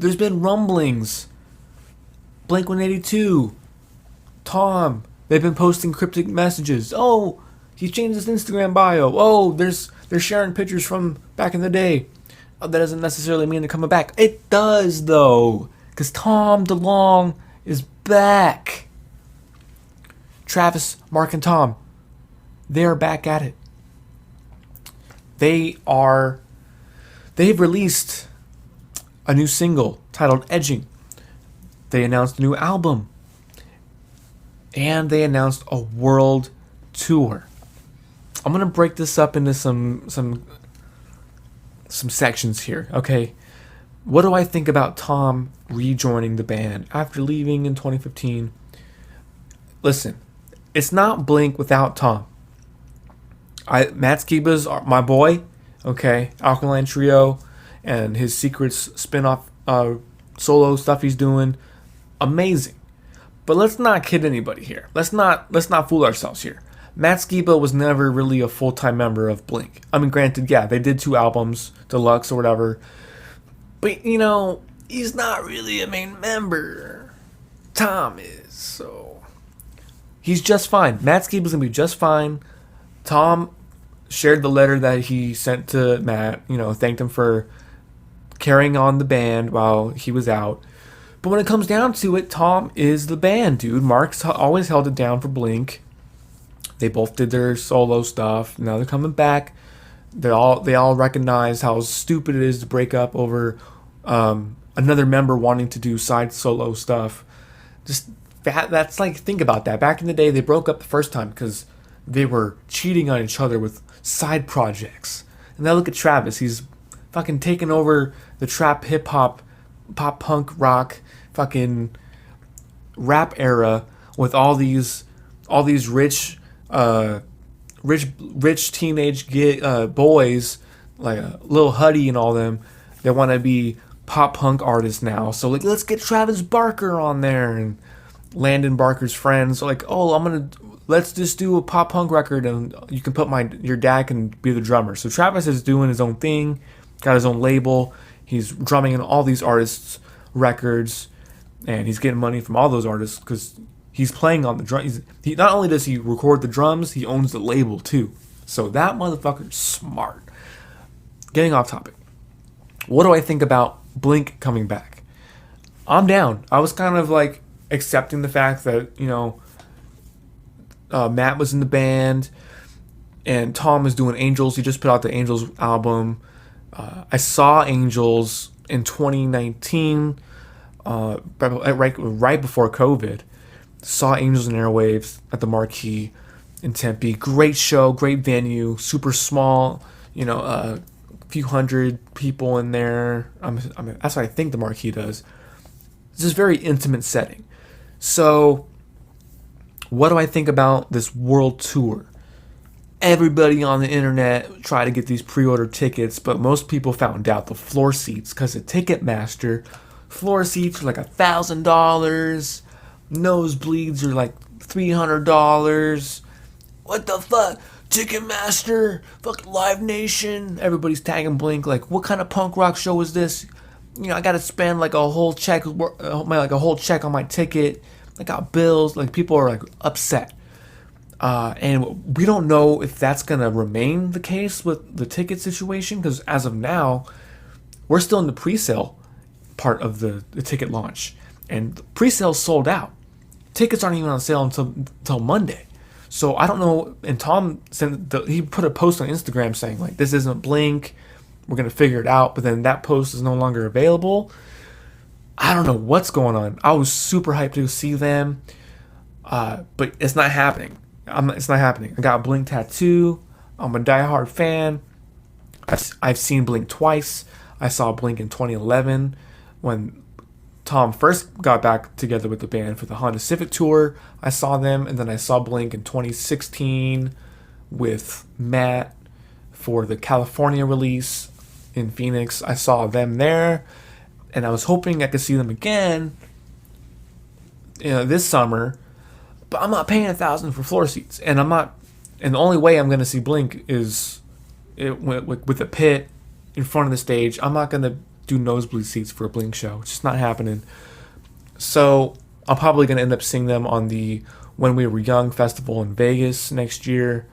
There's been rumblings. Blink-182, Tom, they've been posting cryptic messages. Oh, he changed his Instagram bio. Oh, they're sharing pictures from back in the day. Oh, that doesn't necessarily mean they're coming back. It does, though, because Tom DeLonge is back. Travis, Mark, and Tom, they are back at it. They've released a new single titled Edging. They announced a new album. And they announced a world tour. I'm gonna break this up into some sections here, okay? What do I think about Tom rejoining the band after leaving in 2015? Listen, it's not Blink without Tom. Matt Skiba's my boy, okay? Alkaline Trio and his Secrets spin-off solo stuff he's doing, amazing. But let's not kid anybody here. Let's not fool ourselves here. Matt Skiba was never really a full-time member of Blink. I mean, granted, yeah, they did 2 albums, deluxe or whatever. But, he's not really a main member. Tom is, so... He's just fine. Matt Skiba's going to be just fine. Tom shared the letter that he sent to Matt, thanked him for carrying on the band while he was out. But when it comes down to it, Tom is the band, dude. Mark's always held it down for Blink. They both did their solo stuff. Now they're coming back. They all recognize how stupid it is to break up over another member wanting to do side solo stuff. Just that's like, think about that. Back in the day, they broke up the first time because they were cheating on each other with side projects. And now look at Travis. He's fucking taking over the trap hip hop, pop punk rock, fucking rap era with all these rich teenage boys like Lil Huddy and all them. They want to be pop punk artists now. So like, let's get Travis Barker on there and Landon Barker's friends. So like, let's just do a pop punk record and you can put your dad can be the drummer. So Travis is doing his own thing, got his own label. He's drumming in all these artists' records, and he's getting money from all those artists because he's playing on the drums. He not only does he record the drums, he owns the label too. So that motherfucker's smart. Getting off topic. What do I think about Blink coming back? I'm down. I was kind of like accepting the fact that Matt was in the band and Tom was doing Angels. He just put out the Angels album. I saw Angels in 2019, right before COVID. Saw Angels and Airwaves at the Marquee in Tempe. Great show, great venue, super small. A few hundred people in there. That's what I think the Marquee does. It's just a very intimate setting. So, what do I think about this world tour? Everybody on the internet tried to get these pre-order tickets, but most people found out the floor seats because at Ticketmaster, floor seats are like $1,000, nosebleeds are like $300. What the fuck? Ticketmaster, fucking Live Nation. Everybody's tagging Blink like, what kind of punk rock show is this? I gotta spend like a whole check, on my ticket. I got bills. Like, people are like upset. And we don't know if that's going to remain the case with the ticket situation, because as of now, we're still in the pre-sale part of the ticket launch. And the pre-sale sold out. Tickets aren't even on sale until Monday. So I don't know. And Tom he put a post on Instagram saying, like, this isn't Blink. We're going to figure it out. But then that post is no longer available. I don't know what's going on. I was super hyped to see them. But it's not happening. It's not happening. I got a Blink tattoo. I'm a diehard fan. I've seen Blink twice. I saw Blink in 2011 when Tom first got back together with the band for the Honda Civic tour. I saw them, and then I saw Blink in 2016 with Matt for the California release in Phoenix. I saw them there, and I was hoping I could see them again this summer. But I'm not paying $1,000 for floor seats, and the only way I'm going to see Blink is with a pit in front of the stage. I'm not going to do nosebleed seats for a Blink show. It's just not happening. So I'm probably going to end up seeing them on the When We Were Young festival in Vegas next year.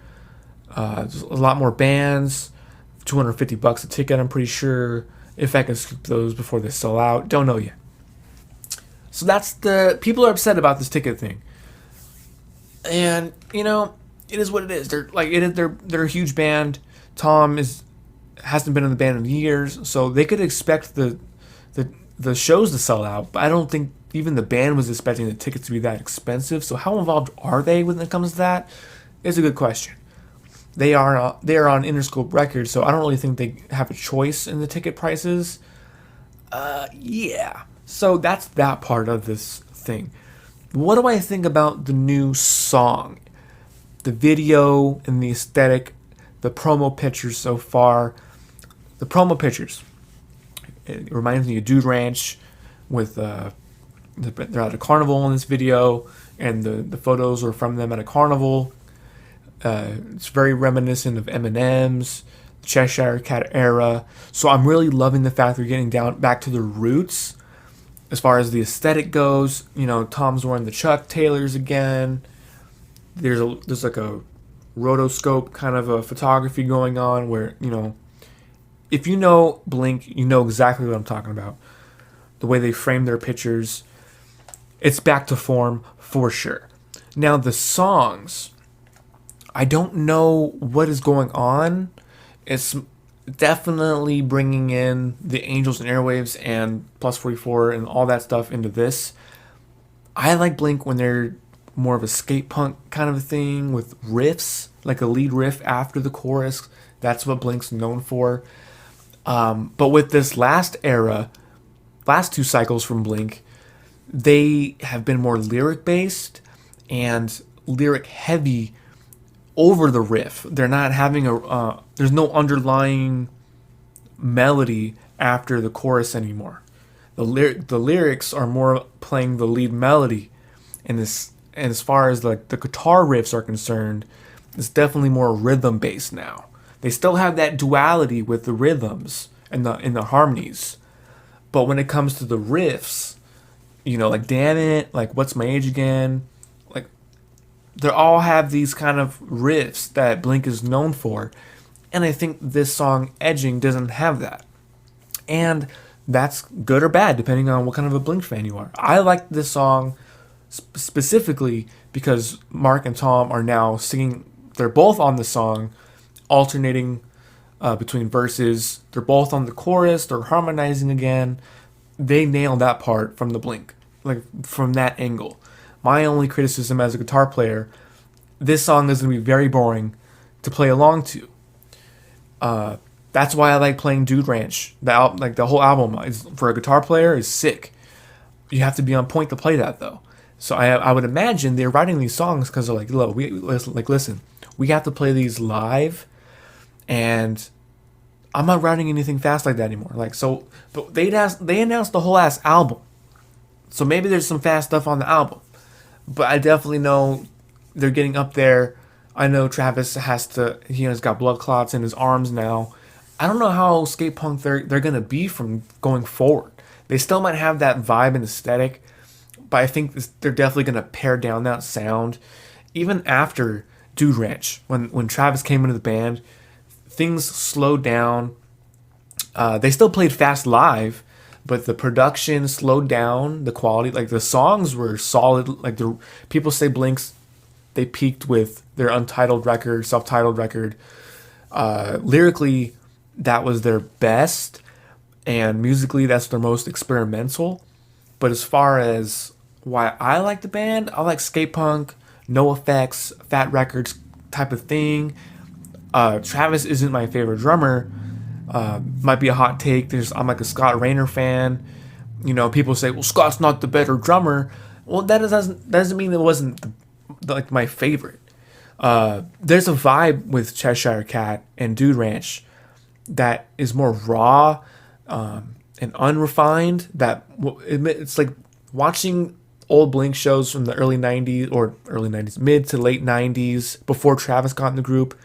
There's a lot more bands. $250 a ticket, I'm pretty sure. If I can scoop those before they sell out. Don't know yet. So that's people are upset about this ticket thing. And, it is what it is. They're a huge band. Tom hasn't been in the band in years, so they could expect the shows to sell out, but I don't think even the band was expecting the tickets to be that expensive. So how involved are they when it comes to that? Is a good question. They are on Interscope Records, so I don't really think they have a choice in the ticket prices. Yeah. So that's that part of this thing. What do I think about the new song? The video and the aesthetic, the promo pictures so far. The promo pictures. It reminds me of Dude Ranch with they're at a carnival in this video, and the photos are from them at a carnival. It's very reminiscent of Eminem's Cheshire Cat era. So I'm really loving the fact they're getting down back to their roots as far as the aesthetic goes. Tom's wearing the Chuck Taylors again. There's like a rotoscope kind of a photography going on where, if you know Blink, you know exactly what I'm talking about. The way they frame their pictures, it's back to form for sure. Now the songs, I don't know what is going on. It's definitely bringing in the Angels and Airwaves and Plus 44 and all that stuff into this. I like Blink when they're more of a skate punk kind of a thing with riffs, like a lead riff after the chorus. That's what Blink's known for. But with this last era, last two cycles from Blink, they have been more lyric based and lyric heavy over the riff. They're not having there's no underlying melody after the chorus anymore. The lyrics are more playing the lead melody, and as far as the guitar riffs are concerned, it's definitely more rhythm based now. They still have that duality with the rhythms and the harmonies, but when it comes to the riffs, like Damn It, like What's My Age Again, like they all have these kind of riffs that Blink is known for, and I think this song Edging doesn't have that, and that's good or bad depending on what kind of a Blink fan you are. I like this song specifically because Mark and Tom are now singing. They're both on the song, alternating between verses. They're both on the chorus. They're harmonizing again. They nailed that part from the Blink, like from that angle. My only criticism as a guitar player, this song is going to be very boring to play along to. That's why I like playing Dude Ranch. The whole album for a guitar player is sick. You have to be on point to play that though. So I would imagine they're writing these songs because they're like, look, listen, we have to play these live, and I'm not writing anything fast like that anymore. But they announced the whole ass album, so maybe there's some fast stuff on the album. But I definitely know they're getting up there. I know Travis he's got blood clots in his arms now. I don't know how skate punk they're gonna be from going forward. They still might have that vibe and aesthetic, but I think they're definitely going to pare down that sound. Even after Dude Ranch, when Travis came into the band, things slowed down. They still played fast live, but the production slowed down. The quality, like the songs were solid. Like people say Blink's, they peaked with their untitled record, self-titled record. Lyrically, that was their best, and musically, that's their most experimental. But as far as why I like the band, I like skate punk, no effects, Fat Records type of thing. Travis isn't my favorite drummer. Might be a hot take. I'm like a Scott Rayner fan. People say, well, Scott's not the better drummer. Well, that doesn't mean it wasn't my favorite. There's a vibe with Cheshire Cat and Dude Ranch that is more raw and unrefined. It's like watching old Blink shows from the early 90s, mid to late 90s, before Travis got in the group.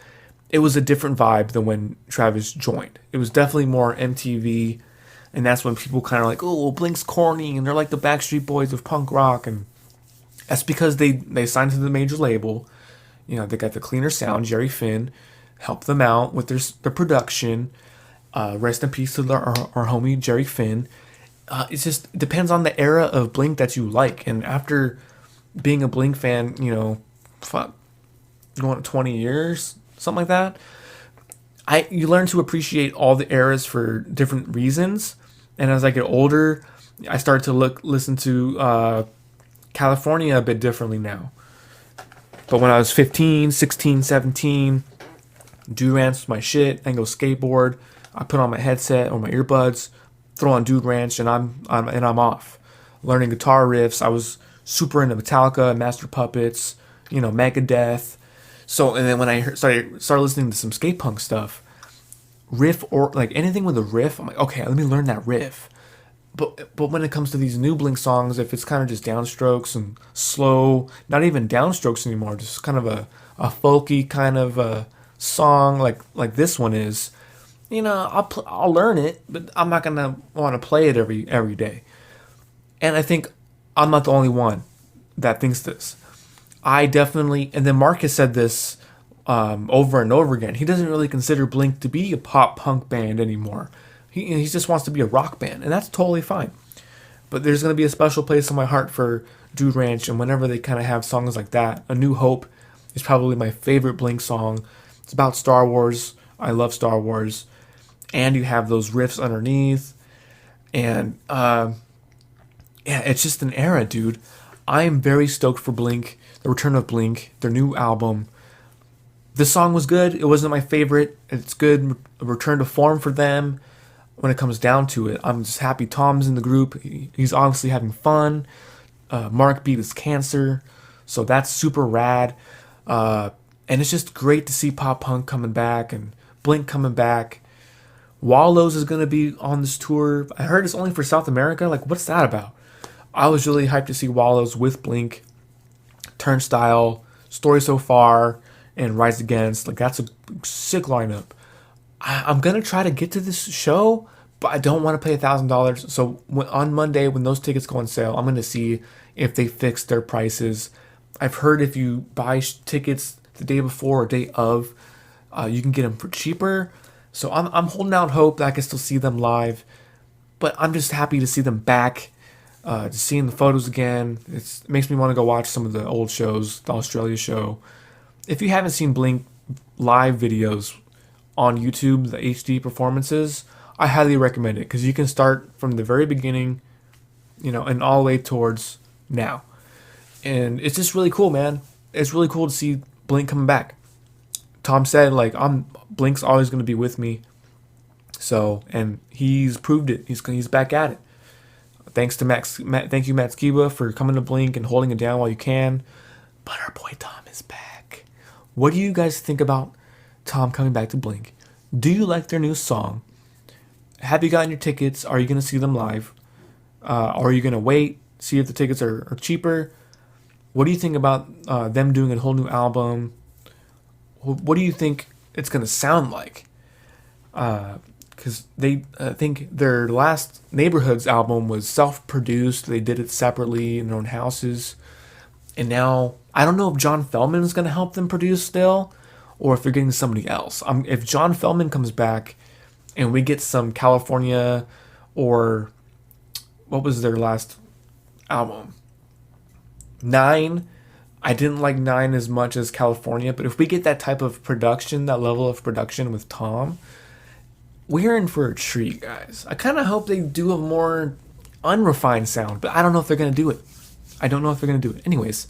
It was a different vibe than when Travis joined. It was definitely more MTV, and that's when people kind of like, oh, well, Blink's corny, and they're like the Backstreet Boys of punk rock, and that's because they signed to the major label. You know, they got the cleaner sound. Jerry Finn helped them out with their production. Rest in peace to our homie Jerry Finn. It's just it depends on the era of Blink that you like. And after being a Blink fan, you know, fuck, going to 20 years, something like that, you learn to appreciate all the eras for different reasons. And as I get older, I start to listen to California a bit differently now. But when I was 15, 16, 17, Dude Ranch was my shit. I can go skateboard. I put on my headset or my earbuds, throw on Dude Ranch, and I'm off. Learning guitar riffs. I was super into Metallica, Master Puppets, you know, Megadeth. So, and then when I started listening to some skate punk stuff, riff or like anything with a riff, I'm like, okay, let me learn that riff. But when it comes to these new Blink songs, if it's kind of just downstrokes and slow, not even downstrokes anymore, just kind of a folky kind of a song like this one is, you know, I'll learn it, but I'm not gonna want to play it every day. And I think I'm not the only one that thinks this. I definitely, and then Mark has said this over and over again. He doesn't really consider Blink to be a pop punk band anymore. He just wants to be a rock band, and that's totally fine. But there's going to be a special place in my heart for Dude Ranch, and whenever they kind of have songs like that, A New Hope is probably my favorite Blink song. It's about Star Wars. I love Star Wars. And you have those riffs underneath. And, yeah, it's just an era, dude. I am very stoked for Blink, the return of Blink, their new album. This song was good. It wasn't my favorite. It's good. A return to form for them. When it comes down to it, I'm just happy Tom's in the group. He's obviously having fun. Mark beat his cancer, so that's super rad. And it's just great to see pop punk coming back and Blink coming back. Wallows is gonna be on this tour. I heard it's only for South America. Like, what's that about? I was really hyped to see Wallows with Blink, Turnstile, Story So Far, and Rise Against. Like, that's a sick lineup. I'm going to try to get to this show, but I don't want to pay $1,000. So on Monday, when those tickets go on sale, I'm going to see if they fix their prices. I've heard if you buy tickets the day before or day of, you can get them for cheaper. So I'm holding out hope that I can still see them live. But I'm just happy to see them back, to seeing the photos again. It makes me want to go watch some of the old shows, the Australia show. If you haven't seen Blink live videos on YouTube, the HD performances, I highly recommend it because you can start from the very beginning, you know, and all the way towards now. And it's just really cool, man. It's really cool to see Blink coming back. Tom said, like, Blink's always going to be with me. So, and he's proved it. He's back at it. Thanks to thank you, Matt Skiba, for coming to Blink and holding it down while you can. But our boy Tom is back. What do you guys think about Tom coming back to Blink? Do you like their new song? Have you gotten your tickets? Are you going to see them live? Are you going to wait, see if the tickets are cheaper? What do you think about them doing a whole new album? What do you think it's going to sound like? Because they think their last Neighborhoods album was self-produced. They did it separately in their own houses. And now, I don't know if John Feldman is going to help them produce still, or if they're getting somebody else. If John Feldman comes back and we get some California, or what was their last album? 9. I didn't like 9 as much as California, but if we get that type of production, that level of production with Tom, we're in for a treat, guys. I kind of hope they do a more unrefined sound, but I don't know if they're going to do it. Anyways,